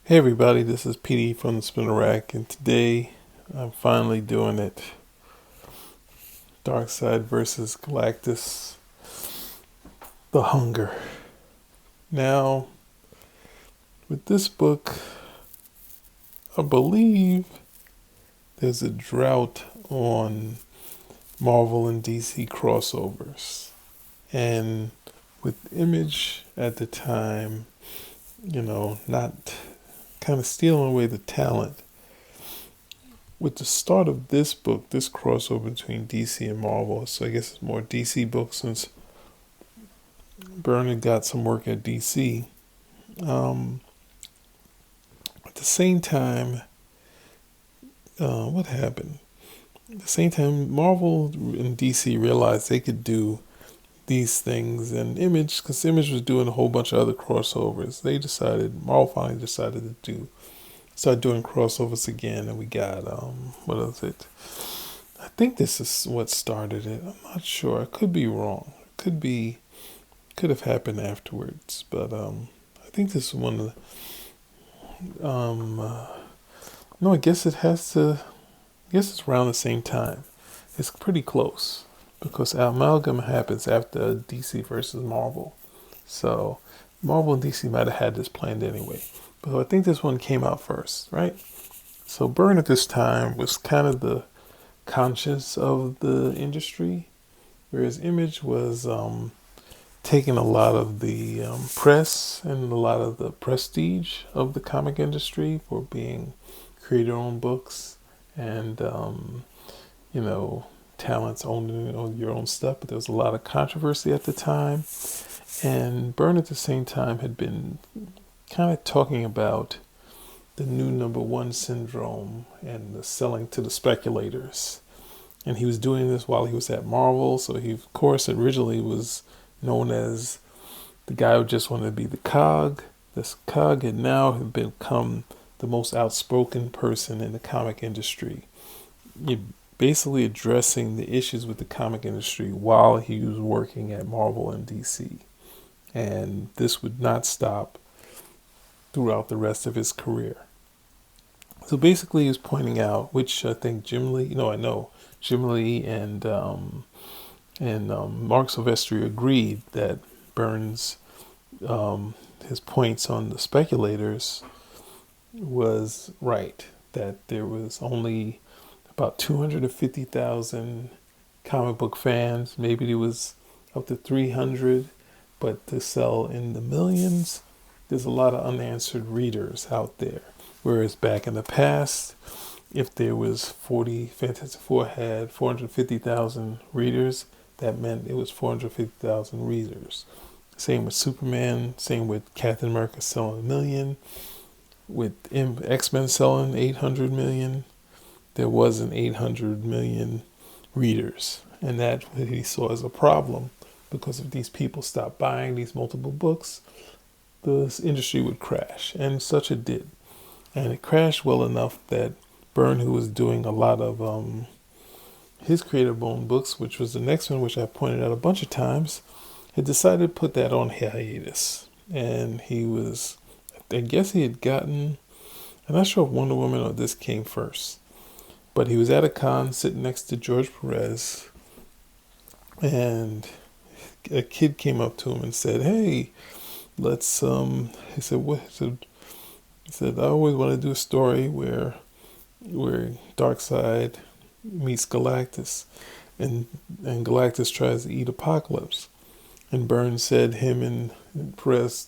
Hey everybody, this is PD from the Spinner Rack, and today I'm finally doing it. Darkseid versus Galactus, The Hunger. Now, with this book, I believe there's a drought on Marvel and DC crossovers. And with Image at the time, not kind of stealing away the talent. With the start of this book, this crossover between DC and Marvel, so I guess it's more DC books since Byrne had got some work at DC. Um, at the same time, what happened? At the same time, Marvel and DC realized they could do these things, and Image, because Image was doing a whole bunch of other crossovers, Marvel finally decided to start doing crossovers again, and we got, what is it? I think this is what started it. I'm not sure. I could be wrong. Could have happened afterwards, but I think this is one of the, no, I guess it has to, I guess it's around the same time. It's pretty close because amalgam happens after DC versus Marvel. So Marvel and DC might have had this planned anyway. But I think this one came out first, right? So Byrne at this time was kind of the conscience of the industry, whereas Image was taking a lot of the press and a lot of the prestige of the comic industry for being creator-owned books and talents owning your own stuff. But there was a lot of controversy at the time, and Byrne at the same time had been kind of talking about the new number one syndrome and the selling to the speculators. And he was doing this while he was at Marvel, so he, of course, originally was known as the guy who just wanted to be the cog. This cog had now become the most outspoken person in the comic industry. You're basically addressing the issues with the comic industry while he was working at Marvel and DC. And this would not stop throughout the rest of his career. So basically, he was pointing out, which I think Jim Lee and Mark Silvestri agreed that Byrne's his points on the speculators was right. That there was only about 250,000 comic book fans. Maybe there was up to 300, but to sell in the millions, there's a lot of unanswered readers out there. Whereas back in the past, if there was Fantastic Four had 450,000 readers, that meant it was 450,000 readers. Same with Superman, same with Captain America selling 1 million, with X-Men selling 800 million. There wasn't 800 million readers. And that he saw as a problem, because if these people stopped buying these multiple books, the industry would crash, and such it did. And it crashed well enough that Byrne, who was doing a lot of his creative-owned books, which was the next one, which I pointed out a bunch of times, had decided to put that on hiatus. And I guess he had gotten, I'm not sure if Wonder Woman or this came first, but he was at a con sitting next to George Perez, and a kid came up to him and said, "Hey, let's he said, what he said, I always want to do a story where Darkseid meets Galactus, and Galactus tries to eat Apocalypse." And Byrne said, him and Perez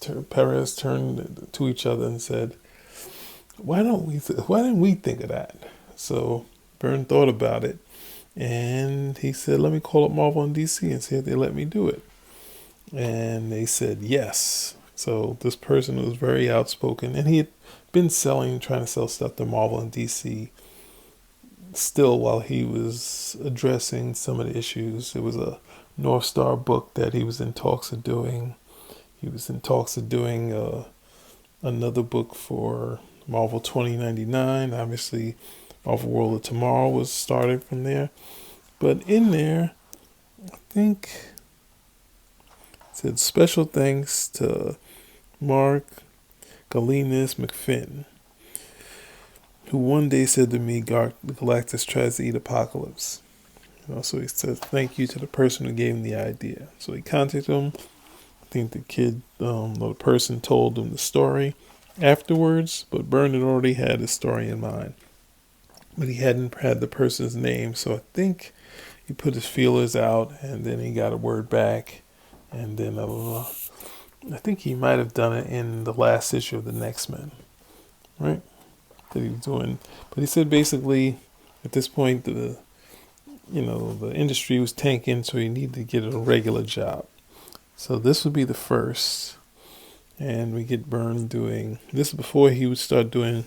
turned to each other and said, why didn't we think of that? So Byrne thought about it, and he said, let me call up Marvel and DC and see if they let me do it. And they said yes. So this person was very outspoken, and he had been trying to sell stuff to Marvel and DC still while he was addressing some of the issues. It was a North Star book that he was in talks of doing. He was in talks of doing another book for Marvel 2099. Obviously, Marvel World of Tomorrow was started from there. But in there, I think it said special thanks to Mark Galenus McFinn, who one day said to me, Galactus tries to eat Apocalypse. So he says thank you to the person who gave him the idea. So he contacted him. I think the kid, the person told him the story afterwards, but Byrne had already had his story in mind. But he hadn't had the person's name, so I think he put his feelers out, and then he got a word back, and then I think he might have done it in the last issue of the Next Men, right? That he was doing, but he said basically at this point the industry was tanking, so he needed to get a regular job. So this would be the first, and we get Byrne doing this before he would start doing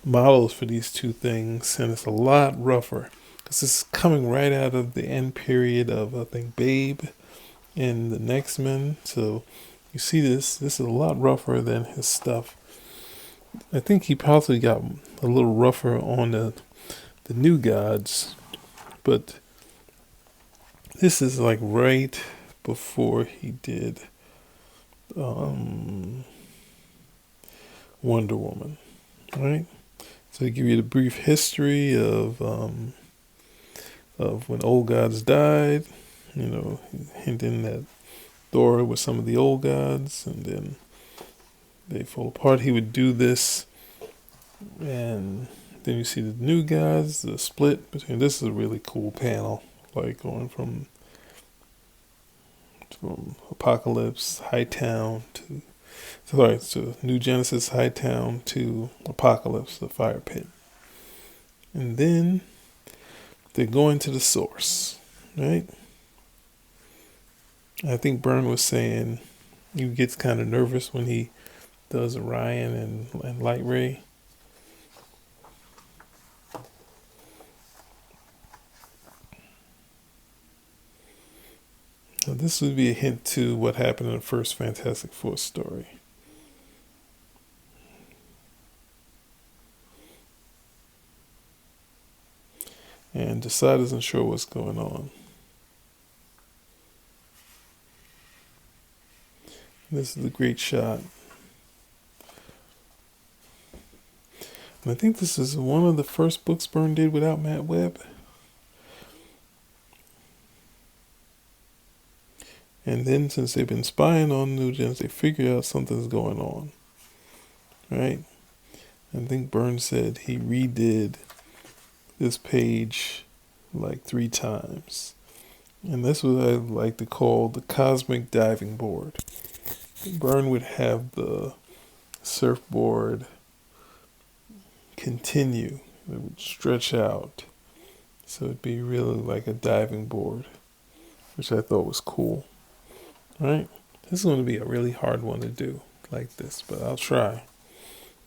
models for these two things, and it's a lot rougher because this is coming right out of the end period of I think Babe and the Next Men. So you see this is a lot rougher than his stuff. I think he possibly got a little rougher on the New Gods, but this is like right before he did Wonder Woman, right? So, to give you the brief history of when old gods died, hinting that Thor was some of the old gods, and then they fall apart. He would do this, and then you see the new gods, the split between. This is a really cool panel, like going from Apocalypse, Hightown to New Genesis, Hightown to Apocalypse, the fire pit. And then they're going to the source, right? I think Byrne was saying he gets kind of nervous when he does Orion and Light Ray. So this would be a hint to what happened in the first Fantastic Four story. And Darkseid isn't sure what's going on. This is a great shot. And I think this is one of the first books Byrne did without Matt Webb. And then since they've been spying on New Gens, they figure out something's going on. Right? I think Byrne said he redid this page like 3 times. And that's what I like to call the cosmic diving board. Byrne would have the surfboard continue. It would stretch out. So it'd be really like a diving board, which I thought was cool. Right? This is going to be a really hard one to do like this, but I'll try.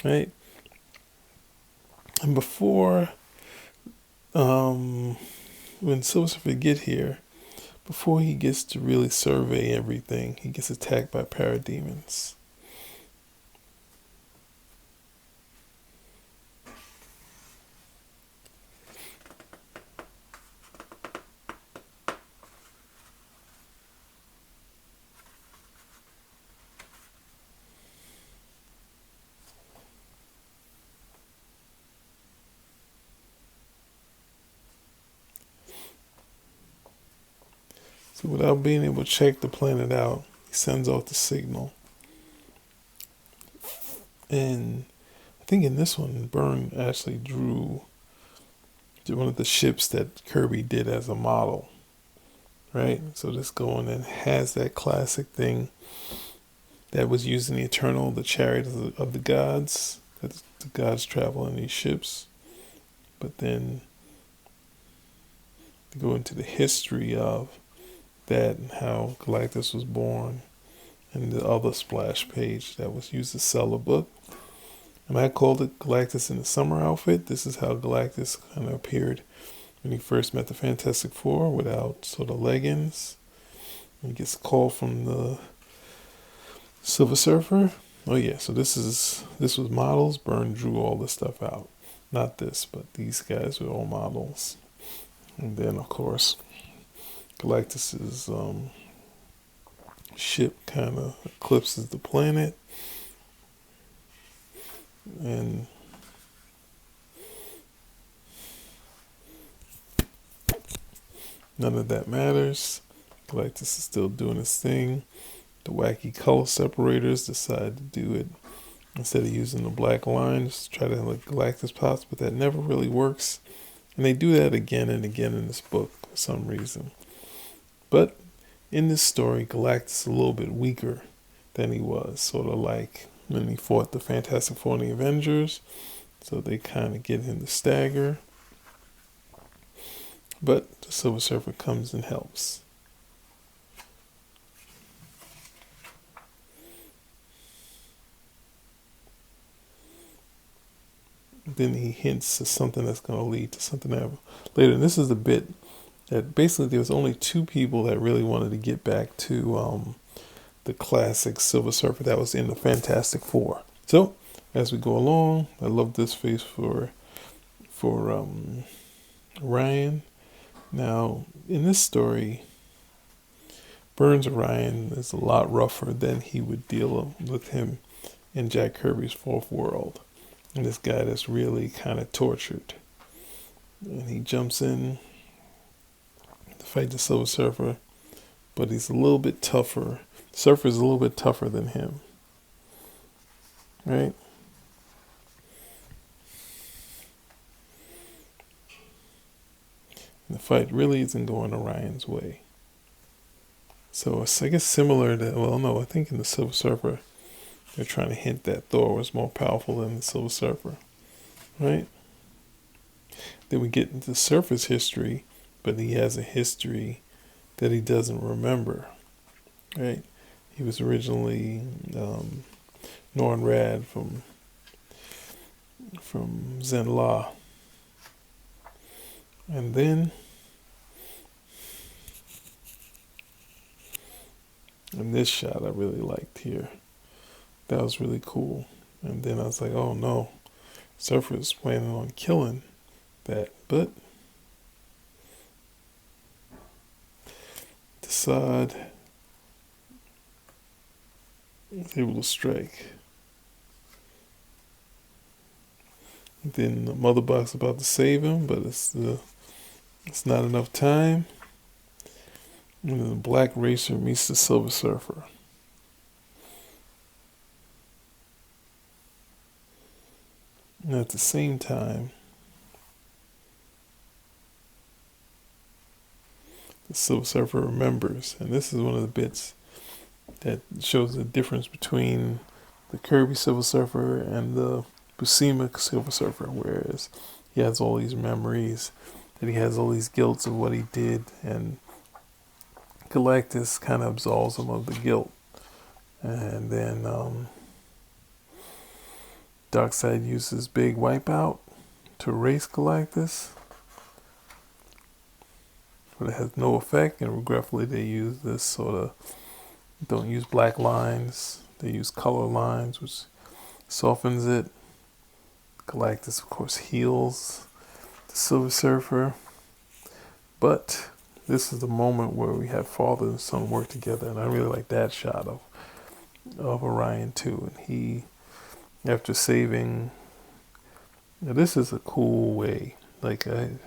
Right? And before, when Silver Surfer get here, before he gets to really survey everything, he gets attacked by parademons. So without being able to check the planet out, he sends off the signal. And I think in this one, Byrne actually drew one of the ships that Kirby did as a model. Right? So this going and has that classic thing that was used in the Eternal, the chariot of the gods, that the gods travel in these ships. But then to go into the history of that and how Galactus was born, and the other splash page that was used to sell a book. And I called it Galactus in the summer outfit. This is how Galactus kind of appeared when he first met the Fantastic Four without sort of leggings. He gets a call from the Silver Surfer. Oh yeah, so this was models. Byrne drew all this stuff out. Not this, but these guys were all models. And then of course Galactus's ship kind of eclipses the planet. And none of that matters. Galactus is still doing his thing. The wacky color separators decide to do it instead of using the black lines, try to like Galactus pops, but that never really works. And they do that again and again in this book for some reason. But in this story, Galactus is a little bit weaker than he was, sort of like when he fought the Fantastic Four and the Avengers. So they kind of get him to stagger. But the Silver Surfer comes and helps. Then he hints at something that's going to lead to something later. And this is the bit that basically there was only two people that really wanted to get back to the classic Silver Surfer that was in the Fantastic Four. So as we go along, I love this face for Ryan. Now in this story, Byrne's Orion is a lot rougher than he would deal with him in Jack Kirby's Fourth World. And this guy that's really kind of tortured. And he jumps in to fight the Silver Surfer, but he's a little bit tougher. Surfer's a little bit tougher than him. Right? And the fight really isn't going Orion's way. So it's, I guess, similar to, well, no, I think in the Silver Surfer, they're trying to hint that Thor was more powerful than the Silver Surfer. Right? Then we get into Surfer's history, but he has a history that he doesn't remember. Right? He was originally Norn-Rad from Zen-La. And then in this shot I really liked here. That was really cool. And then I was like, oh no, Surfer's planning on killing that. But Darkseid was able to strike. And then the Mother Box about to save him, but it's not enough time. And then the Black Racer meets the Silver Surfer. And at the same time, the Silver Surfer remembers. And this is one of the bits that shows the difference between the Kirby Silver Surfer and the Buscema Silver Surfer, whereas he has all these memories, that he has all these guilts of what he did, and Galactus kind of absolves him of the guilt. And then Darkseid uses Big Wipeout to erase Galactus, but it has no effect, and regretfully they use this sort of, don't use black lines, they use color lines, which softens it. Galactus, of course, heals the Silver Surfer, but this is the moment where we have father and son work together, and I really like that shot of Orion too. And he, after saving, now this is a cool way. Like, for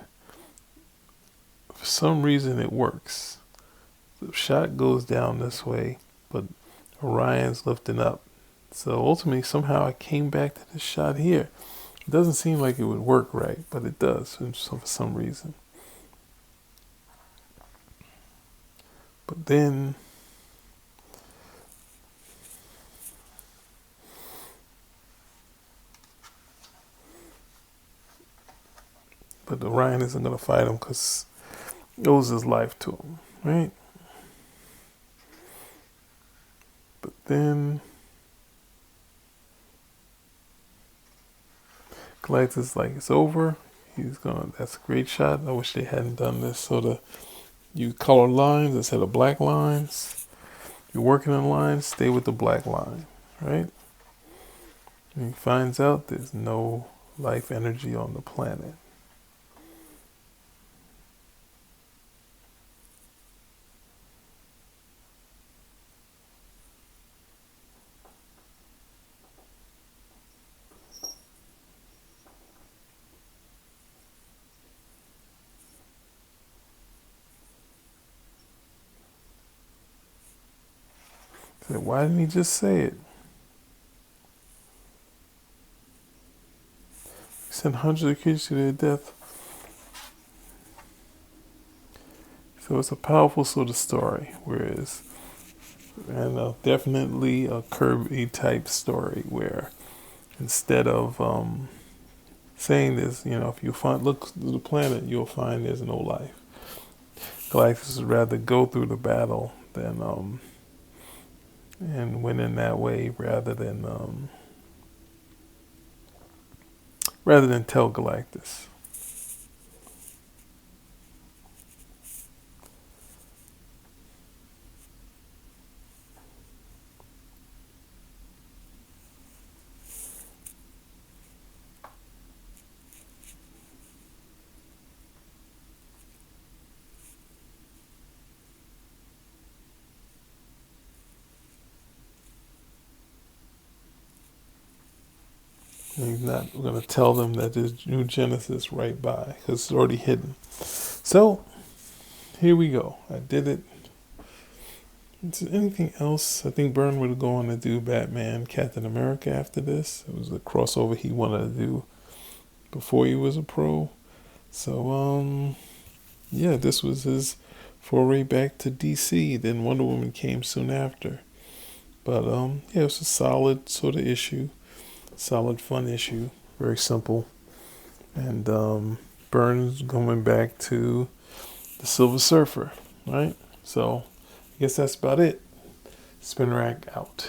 some reason it works. The shot goes down this way, but Orion's lifting up. So ultimately, somehow I came back to this shot here. It doesn't seem like it would work right, but it does for some reason. But then Orion isn't going to fight him because he owes his life to him, right? But then Galactus is like, it's over. That's a great shot. I wish they hadn't done this. So to use color lines instead of black lines. You're working on lines, stay with the black line, right? And he finds out there's no life energy on the planet. Why didn't he just say it? He sent hundreds of kids to their death. So it's a powerful sort of story, whereas, and definitely a Kirby type story where instead of saying this, if you look to the planet, you'll find there's no life. Galactus would rather go through the battle than and win in that way rather than tell Galactus. And he's not going to tell them that there's New Genesis right by because it's already hidden. So here we go. I did it. Is there anything else? I think Byrne would go on to do Batman, Captain America after this. It was a crossover he wanted to do before he was a pro. So, yeah, this was his foray back to DC. Then Wonder Woman came soon after. But, yeah, it was a solid sort of issue. Solid, fun issue. Very simple. And Byrne's going back to the Silver Surfer, right? So, I guess that's about it. Spin Rack out.